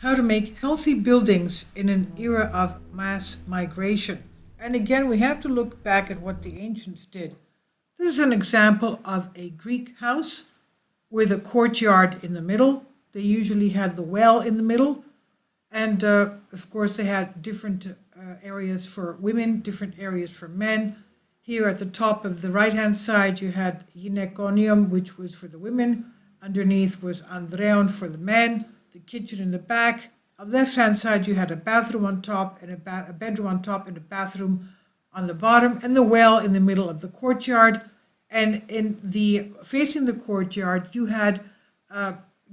how to make healthy buildings in an era of mass migration. And again, we have to look back at what the ancients did. This is an example of a Greek house with a courtyard in the middle. They usually had the well in the middle. And of course, they had different areas for women, different areas for men. Here at the top of the right-hand side, you had gyneconium, which was for the women. Underneath was andreon for the men, the kitchen in the back. On the left-hand side, you had a bathroom on top and a bedroom on top and a bathroom on the bottom, and the well in the middle of the courtyard. And facing the courtyard, you had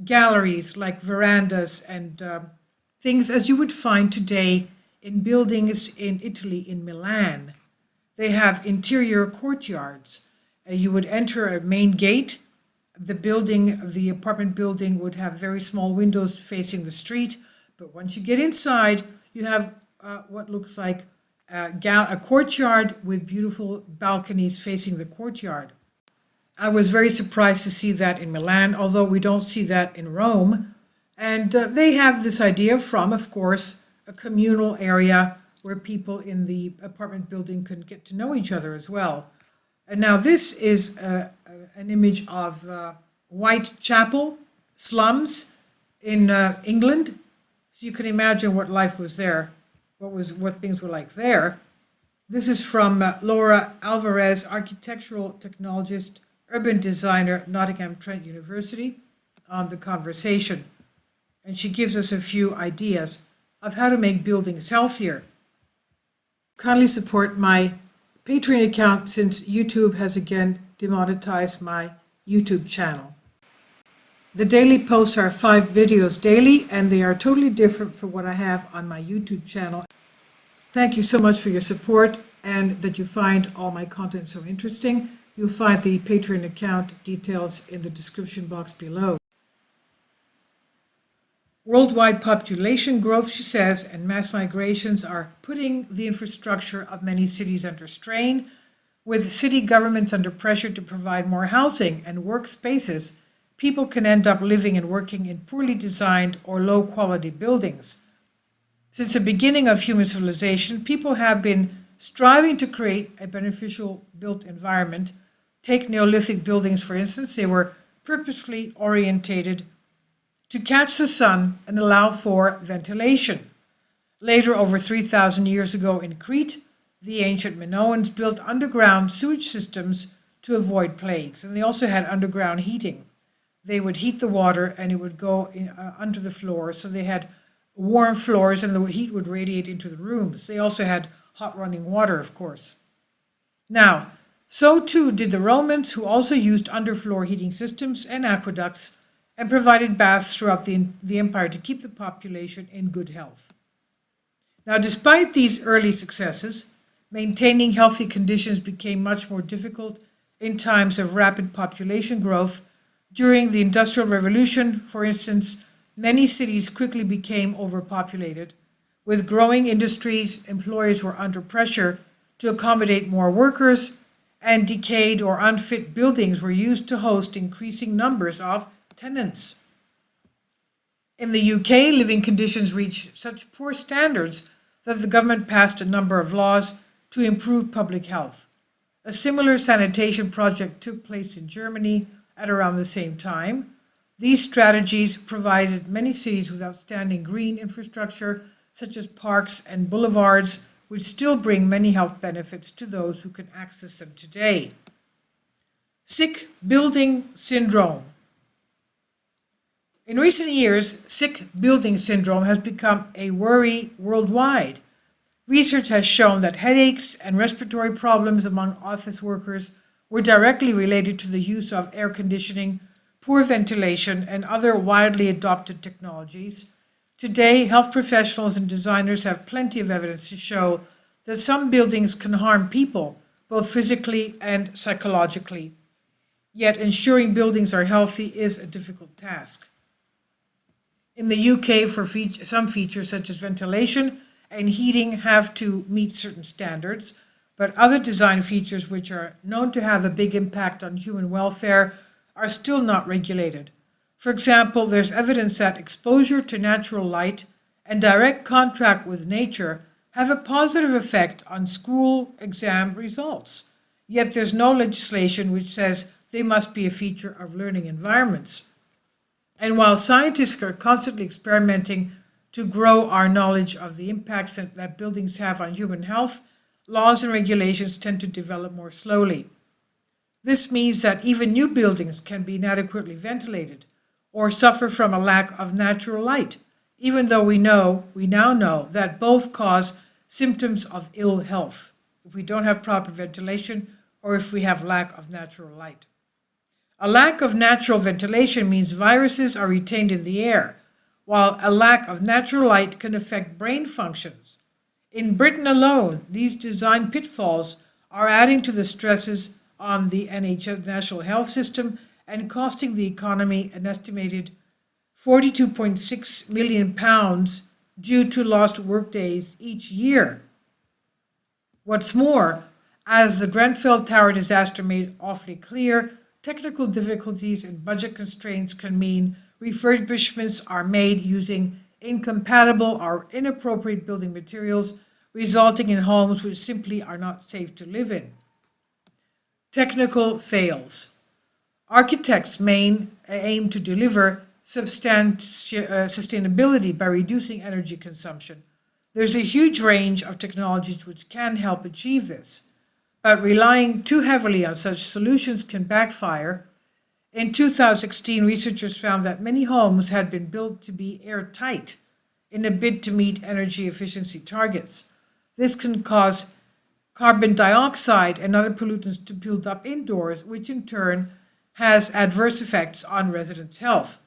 galleries like verandas and things as you would find today in buildings in Italy, in Milan. They have interior courtyards. You would enter a main gate. The apartment building would have very small windows facing the street. But once you get inside, you have what looks like a courtyard with beautiful balconies facing the courtyard. I was very surprised to see that in Milan, although we don't see that in Rome. And they have this idea from, of course, a communal area where people in the apartment building can get to know each other as well. And now this is an image of Whitechapel slums in England. So you can imagine what life was there, what things were like there. This is from Laura Alvarez, architectural technologist, urban designer, Nottingham Trent University, on the conversation. And she gives us a few ideas of how to make buildings healthier. Kindly support my Patreon account since YouTube has again demonetized my YouTube channel. The daily posts are 5 videos daily, and they are totally different from what I have on my YouTube channel. Thank you so much for your support and that you find all my content so interesting. You'll find the Patreon account details in the description box below. Worldwide population growth, she says, and mass migrations are putting the infrastructure of many cities under strain, with city governments under pressure to provide more housing and workspaces. People can end up living and working in poorly designed or low-quality buildings. Since the beginning of human civilization, people have been striving to create a beneficial built environment. Take Neolithic buildings, for instance. They were purposefully orientated to catch the sun and allow for ventilation. Later, over 3,000 years ago in Crete, the ancient Minoans built underground sewage systems to avoid plagues, and they also had underground heating. They would heat the water and it would go under the floor, so they had warm floors and the heat would radiate into the rooms. They also had hot running water, of course. Now, so too did the Romans, who also used underfloor heating systems and aqueducts and provided baths throughout the empire to keep the population in good health. Now, despite these early successes, maintaining healthy conditions became much more difficult in times of rapid population growth. During the Industrial Revolution, for instance, many cities quickly became overpopulated. With growing industries, employers were under pressure to accommodate more workers, and decayed or unfit buildings were used to host increasing numbers of tenants. In the UK, living conditions reached such poor standards that the government passed a number of laws to improve public health. A similar sanitation project took place in Germany at around the same time. These strategies provided many cities with outstanding green infrastructure, such as parks and boulevards, which still bring many health benefits to those who can access them today. Sick building syndrome. In recent years, sick building syndrome has become a worry worldwide. Research has shown that headaches and respiratory problems among office workers were directly related to the use of air conditioning, poor ventilation, and other widely adopted technologies. Today, health professionals and designers have plenty of evidence to show that some buildings can harm people, both physically and psychologically. Yet ensuring buildings are healthy is a difficult task. In the UK, some features such as ventilation and heating have to meet certain standards, but other design features which are known to have a big impact on human welfare are still not regulated. For example, there's evidence that exposure to natural light and direct contact with nature have a positive effect on school exam results. Yet there's no legislation which says they must be a feature of learning environments. And while scientists are constantly experimenting to grow our knowledge of the impacts that buildings have on human health, laws and regulations tend to develop more slowly. This means that even new buildings can be inadequately ventilated or suffer from a lack of natural light, even though we now know that both cause symptoms of ill health if we don't have proper ventilation or if we have lack of natural light. A lack of natural ventilation means viruses are retained in the air, while a lack of natural light can affect brain functions. In Britain alone, these design pitfalls are adding to the stresses on the NHS National Health System and costing the economy an estimated £42.6 million due to lost workdays each year. What's more, as the Grenfell Tower disaster made awfully clear, technical difficulties and budget constraints can mean refurbishments are made using incompatible or inappropriate building materials, resulting in homes which simply are not safe to live in. Technical fails. Architects aim to deliver sustainability by reducing energy consumption. There's a huge range of technologies which can help achieve this, but relying too heavily on such solutions can backfire. In 2016, researchers found that many homes had been built to be airtight in a bid to meet energy efficiency targets. This can cause carbon dioxide and other pollutants to build up indoors, which in turn has adverse effects on residents' health.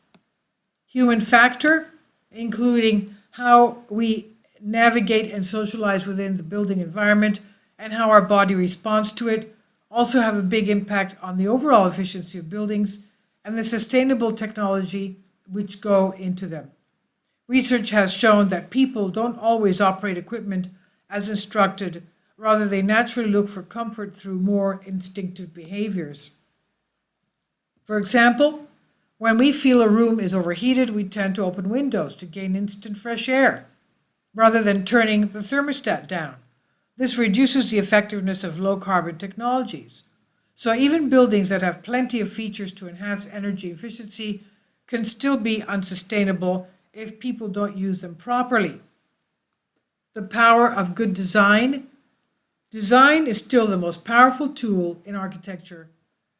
Human factor, including how we navigate and socialize within the building environment and how our body responds to it, also have a big impact on the overall efficiency of buildings and the sustainable technology which go into them. Research has shown that people don't always operate equipment as instructed, rather they naturally look for comfort through more instinctive behaviors. For example, when we feel a room is overheated, we tend to open windows to gain instant fresh air, rather than turning the thermostat down. This reduces the effectiveness of low-carbon technologies. So even buildings that have plenty of features to enhance energy efficiency can still be unsustainable if people don't use them properly. The power of good design. Design is still the most powerful tool in architecture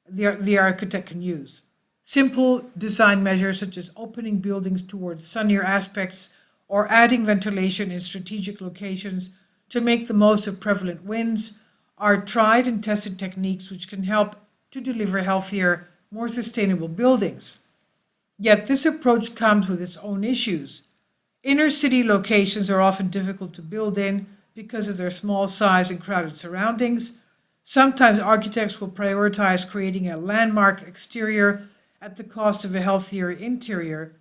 the architect can use. Simple design measures such as opening buildings towards sunnier aspects or adding ventilation in strategic locations to make the most of prevalent winds are tried and tested techniques which can help to deliver healthier, more sustainable buildings. Yet this approach comes with its own issues. Inner city locations are often difficult to build in because of their small size and crowded surroundings. Sometimes architects will prioritize creating a landmark exterior at the cost of a healthier interior.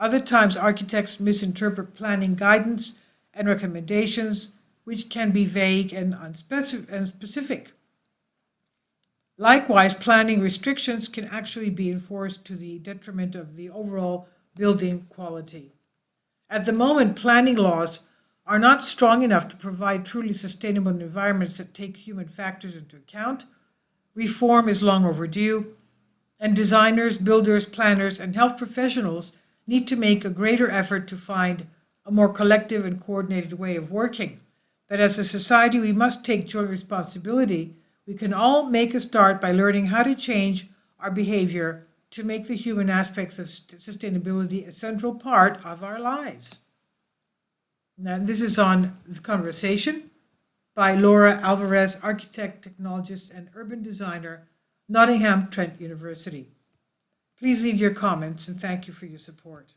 Other times architects misinterpret planning guidance and recommendations, which can be vague and unspecific. Likewise, planning restrictions can actually be enforced to the detriment of the overall building quality. At the moment, planning laws are not strong enough to provide truly sustainable environments that take human factors into account. Reform is long overdue, and designers, builders, planners, and health professionals need to make a greater effort to find a more collective and coordinated way of working. But as a society, we must take joint responsibility. We can all make a start by learning how to change our behavior to make the human aspects of sustainability a central part of our lives. Now, this is on The Conversation by Laura Alvarez, architect, technologist, and urban designer, Nottingham Trent University. Please leave your comments and thank you for your support.